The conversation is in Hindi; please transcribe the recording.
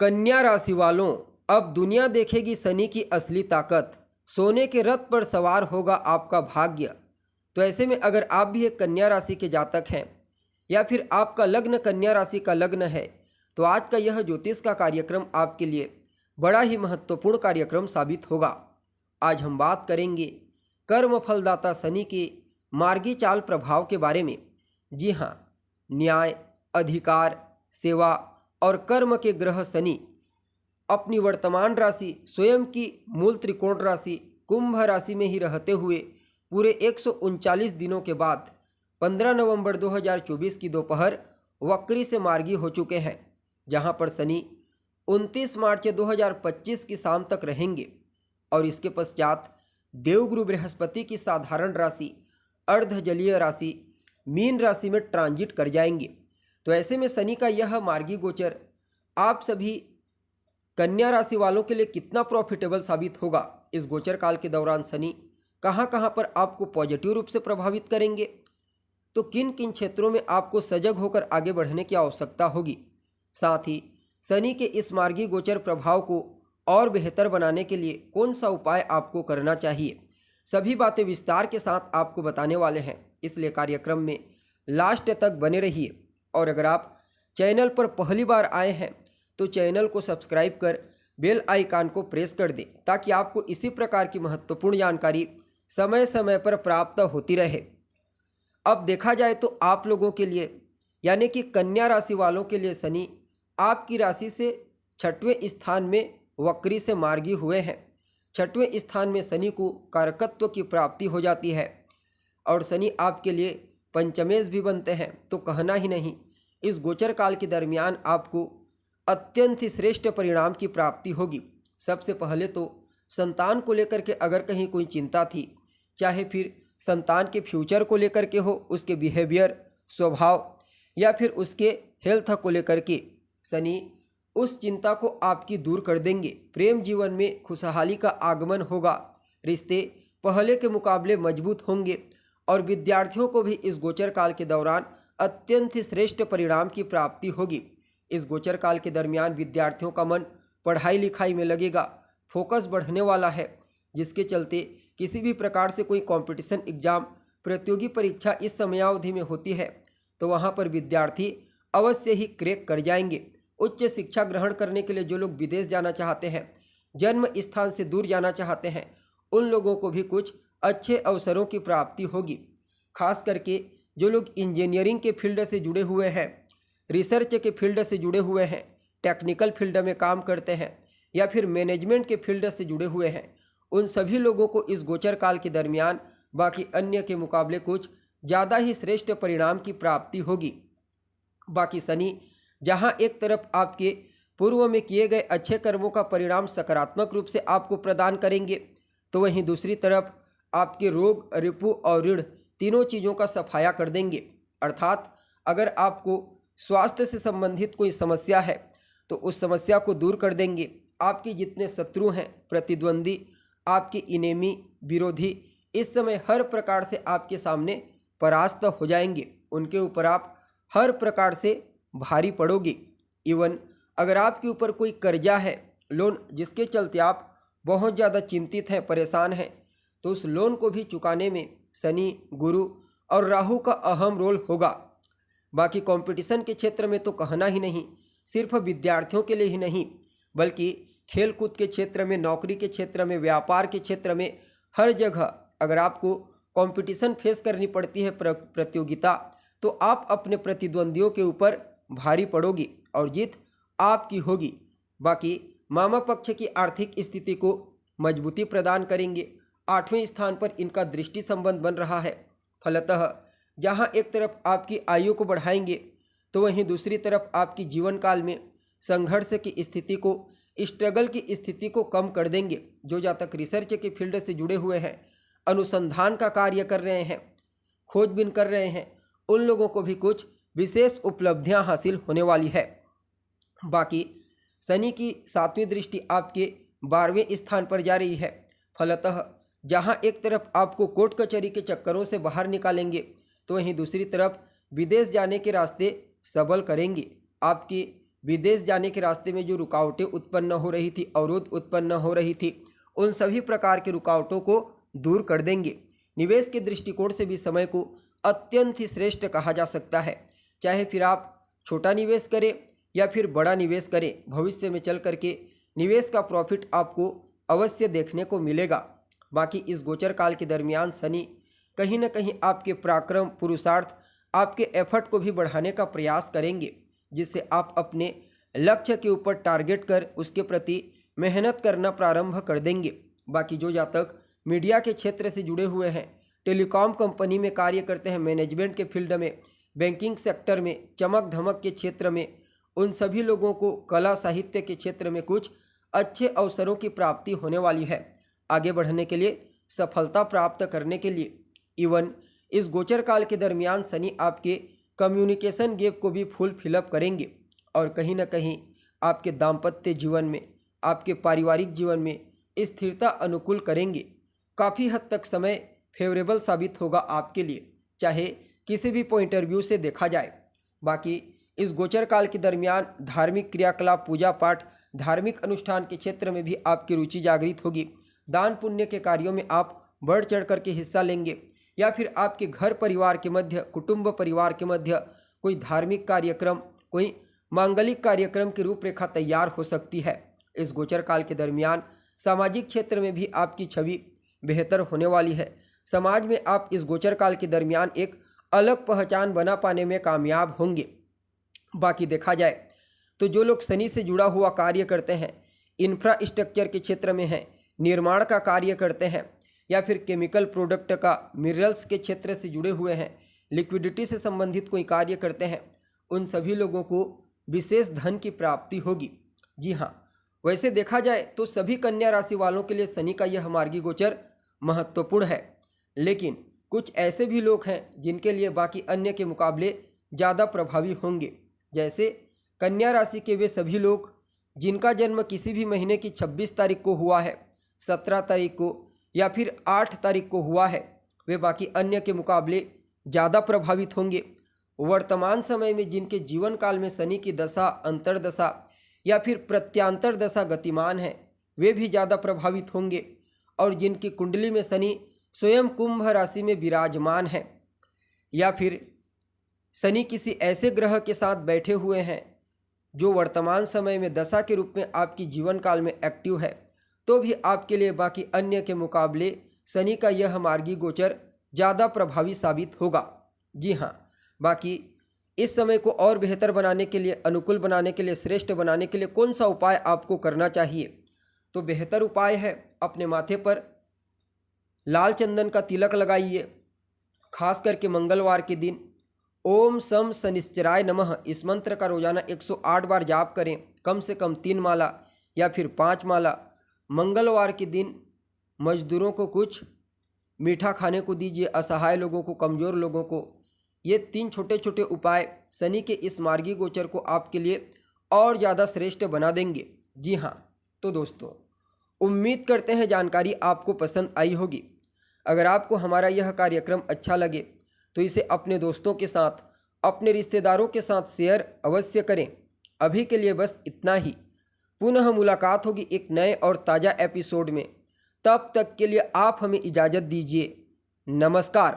कन्या राशि वालों, अब दुनिया देखेगी शनि की असली ताकत। सोने के रथ पर सवार होगा आपका भाग्य। तो ऐसे में अगर आप भी एक कन्या राशि के जातक हैं या फिर आपका लग्न कन्या राशि का लग्न है, तो आज का यह ज्योतिष का कार्यक्रम आपके लिए बड़ा ही महत्वपूर्ण कार्यक्रम साबित होगा। आज हम बात करेंगे कर्म फलदाता शनि के मार्गी चाल प्रभाव के बारे में। जी हाँ, न्याय, अधिकार, सेवा और कर्म के ग्रह शनि अपनी वर्तमान राशि स्वयं की मूल त्रिकोण राशि कुंभ राशि में ही रहते हुए पूरे 139 दिनों के बाद 15 नवंबर 2024 की दोपहर वक्री से मार्गी हो चुके हैं, जहां पर शनि 29 मार्च 2025 की शाम तक रहेंगे और इसके पश्चात देवगुरु बृहस्पति की साधारण राशि अर्ध जलीय राशि मीन राशि में ट्रांजिट कर जाएंगे। तो ऐसे में शनि का यह मार्गी गोचर आप सभी कन्या राशि वालों के लिए कितना प्रॉफिटेबल साबित होगा। इस गोचर काल के दौरान शनि कहां कहां पर आपको पॉजिटिव रूप से प्रभावित करेंगे, तो किन किन क्षेत्रों में आपको सजग होकर आगे बढ़ने की आवश्यकता होगी। साथ ही शनि के इस मार्गी गोचर प्रभाव को और बेहतर बनाने के लिए कौन सा उपाय आपको करना चाहिए, सभी बातें विस्तार के साथ आपको बताने वाले हैं। इसलिए कार्यक्रम में लास्ट तक बने रहिए। और अगर आप चैनल पर पहली बार आए हैं तो चैनल को सब्सक्राइब कर बेल आइकन को प्रेस कर दें, ताकि आपको इसी प्रकार की महत्वपूर्ण जानकारी समय समय पर प्राप्त होती रहे। अब देखा जाए तो आप लोगों के लिए यानी कि कन्या राशि वालों के लिए शनि आपकी राशि से 6वें स्थान में वक्री से मार्गी हुए हैं। 6वें स्थान में शनि को कारकत्व की प्राप्ति हो जाती है और शनि आपके लिए पंचमेश भी बनते हैं। तो कहना ही नहीं, इस गोचर काल के दरमियान आपको अत्यंत ही श्रेष्ठ परिणाम की प्राप्ति होगी। सबसे पहले तो संतान को लेकर के अगर कहीं कोई चिंता थी, चाहे फिर संतान के फ्यूचर को लेकर के हो, उसके बिहेवियर, स्वभाव या फिर उसके हेल्थ को लेकर के, शनि उस चिंता को आपकी दूर कर देंगे। प्रेम जीवन में खुशहाली का आगमन होगा, रिश्ते पहले के मुकाबले मजबूत होंगे और विद्यार्थियों को भी इस गोचर काल के दौरान अत्यंत ही श्रेष्ठ परिणाम की प्राप्ति होगी। इस गोचर काल के दरमियान विद्यार्थियों का मन पढ़ाई लिखाई में लगेगा, फोकस बढ़ने वाला है, जिसके चलते किसी भी प्रकार से कोई कंपटीशन एग्जाम, प्रतियोगी परीक्षा इस समयावधि में होती है तो वहां पर विद्यार्थी अवश्य ही क्रैक कर जाएंगे। उच्च शिक्षा ग्रहण करने के लिए जो लोग विदेश जाना चाहते हैं, जन्म स्थान से दूर जाना चाहते हैं, उन लोगों को भी कुछ अच्छे अवसरों की प्राप्ति होगी। खास करके जो लोग इंजीनियरिंग के फील्ड से जुड़े हुए हैं, रिसर्च के फील्ड से जुड़े हुए हैं, टेक्निकल फील्ड में काम करते हैं या फिर मैनेजमेंट के फील्ड से जुड़े हुए हैं, उन सभी लोगों को इस गोचर काल के दरमियान बाकी अन्य के मुकाबले कुछ ज़्यादा ही श्रेष्ठ परिणाम की प्राप्ति होगी। बाकी शनि जहां एक तरफ आपके पूर्व में किए गए अच्छे कर्मों का परिणाम सकारात्मक रूप से आपको प्रदान करेंगे, तो वहीं दूसरी तरफ आपके रोग, रिपु और ऋण तीनों चीज़ों का सफाया कर देंगे। अर्थात अगर आपको स्वास्थ्य से संबंधित कोई समस्या है तो उस समस्या को दूर कर देंगे। आपके जितने शत्रु हैं, प्रतिद्वंदी, आपके इनेमी, विरोधी, इस समय हर प्रकार से आपके सामने परास्त हो जाएंगे। उनके ऊपर आप हर प्रकार से भारी पड़ोगे। इवन अगर आपके ऊपर कोई कर्जा है, लोन, जिसके चलते आप बहुत ज़्यादा चिंतित हैं, परेशान हैं, तो उस लोन को भी चुकाने में शनि, गुरु और राहु का अहम रोल होगा। बाकी कंपटीशन के क्षेत्र में तो कहना ही नहीं, सिर्फ विद्यार्थियों के लिए ही नहीं बल्कि खेलकूद के क्षेत्र में, नौकरी के क्षेत्र में, व्यापार के क्षेत्र में, हर जगह अगर आपको कंपटीशन फेस करनी पड़ती है, प्रतियोगिता, तो आप अपने प्रतिद्वंदियों के ऊपर भारी पड़ोगी और जीत आपकी होगी। बाकी मामा पक्ष की आर्थिक स्थिति को मजबूती प्रदान करेंगे। 8वें स्थान पर इनका दृष्टि संबंध बन रहा है। फलतः जहां एक तरफ आपकी आयु को बढ़ाएंगे तो वहीं दूसरी तरफ आपकी जीवन काल में संघर्ष की स्थिति को, स्ट्रगल की स्थिति को कम कर देंगे। जो जातक रिसर्च के फील्ड से जुड़े हुए हैं, अनुसंधान का कार्य कर रहे हैं, खोजबीन कर रहे हैं, उन लोगों को भी कुछ विशेष उपलब्धियां हासिल होने वाली है। बाकी शनि की 7वीं दृष्टि आपके 12वें स्थान पर जा रही है। फलतः जहां एक तरफ आपको कोर्ट कचहरी के चक्करों से बाहर निकालेंगे तो वहीं दूसरी तरफ विदेश जाने के रास्ते सबल करेंगे। आपकी विदेश जाने के रास्ते में जो रुकावटें उत्पन्न हो रही थी, अवरोध उत्पन्न हो रही थी, उन सभी प्रकार की रुकावटों को दूर कर देंगे। निवेश के दृष्टिकोण से भी समय को अत्यंत ही श्रेष्ठ कहा जा सकता है। चाहे फिर आप छोटा निवेश करें या फिर बड़ा निवेश करें, भविष्य में चल करके निवेश का प्रॉफिट आपको अवश्य देखने को मिलेगा। बाकी इस गोचर काल के दरमियान शनि कहीं न कहीं आपके पराक्रम, पुरुषार्थ, आपके एफर्ट को भी बढ़ाने का प्रयास करेंगे, जिससे आप अपने लक्ष्य के ऊपर टारगेट कर उसके प्रति मेहनत करना प्रारंभ कर देंगे। बाकी जो जातक मीडिया के क्षेत्र से जुड़े हुए हैं, टेलीकॉम कंपनी में कार्य करते हैं, मैनेजमेंट के फील्ड में, बैंकिंग सेक्टर में, चमक धमक के क्षेत्र में, उन सभी लोगों को कला साहित्य के क्षेत्र में कुछ अच्छे अवसरों की प्राप्ति होने वाली है। आगे बढ़ने के लिए, सफलता प्राप्त करने के लिए, इवन इस गोचर काल के दरमियान शनि आपके कम्युनिकेशन गैप को भी फुल फिलअप करेंगे और कहीं ना कहीं आपके दाम्पत्य जीवन में, आपके पारिवारिक जीवन में स्थिरता अनुकूल करेंगे। काफ़ी हद तक समय फेवरेबल साबित होगा आपके लिए, चाहे किसी भी पॉइंट ऑफ व्यू से देखा जाए। बाकी इस गोचर काल के दरमियान धार्मिक क्रियाकलाप, पूजा पाठ, धार्मिक अनुष्ठान के क्षेत्र में भी आपकी रुचि जागृत होगी। दान पुण्य के कार्यों में आप बढ़ चढ़ करके हिस्सा लेंगे, या फिर आपके घर परिवार के मध्य, कुटुंब परिवार के मध्य कोई धार्मिक कार्यक्रम, कोई मांगलिक कार्यक्रम की रूपरेखा तैयार हो सकती है। इस गोचर काल के दरमियान सामाजिक क्षेत्र में भी आपकी छवि बेहतर होने वाली है। समाज में आप इस गोचर काल के दरमियान एक अलग पहचान बना पाने में कामयाब होंगे। बाकी देखा जाए तो जो लोग शनि से जुड़ा हुआ कार्य करते हैं, इंफ्रास्ट्रक्चर के क्षेत्र में हैं, निर्माण का कार्य करते हैं, या फिर केमिकल प्रोडक्ट का, मिनरल्स के क्षेत्र से जुड़े हुए हैं, लिक्विडिटी से संबंधित कोई कार्य करते हैं, उन सभी लोगों को विशेष धन की प्राप्ति होगी। जी हाँ, वैसे देखा जाए तो सभी कन्या राशि वालों के लिए शनि का यह मार्गी गोचर महत्वपूर्ण है, लेकिन कुछ ऐसे भी लोग हैं जिनके लिए बाकी अन्य के मुकाबले ज़्यादा प्रभावी होंगे। जैसे कन्या राशि के वे सभी लोग जिनका जन्म किसी भी महीने की 26 तारीख को हुआ है, 17 तारीख को या फिर 8 तारीख को हुआ है, वे बाकी अन्य के मुकाबले ज़्यादा प्रभावित होंगे। वर्तमान समय में जिनके जीवन काल में शनि की दशा, अंतर्दशा या फिर प्रत्यांतर दशा गतिमान है, वे भी ज़्यादा प्रभावित होंगे। और जिनकी कुंडली में शनि स्वयं कुंभ राशि में विराजमान है, या फिर शनि किसी ऐसे ग्रह के साथ बैठे हुए हैं जो वर्तमान समय में दशा के रूप में आपकी जीवन काल में एक्टिव है, तो भी आपके लिए बाकी अन्य के मुकाबले शनि का यह मार्गी गोचर ज़्यादा प्रभावी साबित होगा। जी हाँ, बाकी इस समय को और बेहतर बनाने के लिए, अनुकूल बनाने के लिए, श्रेष्ठ बनाने के लिए कौन सा उपाय आपको करना चाहिए? तो बेहतर उपाय है अपने माथे पर लाल चंदन का तिलक लगाइए। खास करके मंगलवार के दिन ओम सम शनिश्चराय नमः इस मंत्र का रोजाना 108 बार जाप करें, कम से कम 3 माला या फिर 5 माला। मंगलवार के दिन मजदूरों को कुछ मीठा खाने को दीजिए, असहाय लोगों को, कमज़ोर लोगों को। ये 3 छोटे छोटे उपाय शनि के इस मार्गी गोचर को आपके लिए और ज़्यादा श्रेष्ठ बना देंगे। जी हाँ, तो दोस्तों, उम्मीद करते हैं जानकारी आपको पसंद आई होगी। अगर आपको हमारा यह कार्यक्रम अच्छा लगे तो इसे अपने दोस्तों के साथ, अपने रिश्तेदारों के साथ शेयर अवश्य करें। अभी के लिए बस इतना ही। पुनः मुलाकात होगी एक नए और ताज़ा एपिसोड में। तब तक के लिए आप हमें इजाज़त दीजिए। नमस्कार।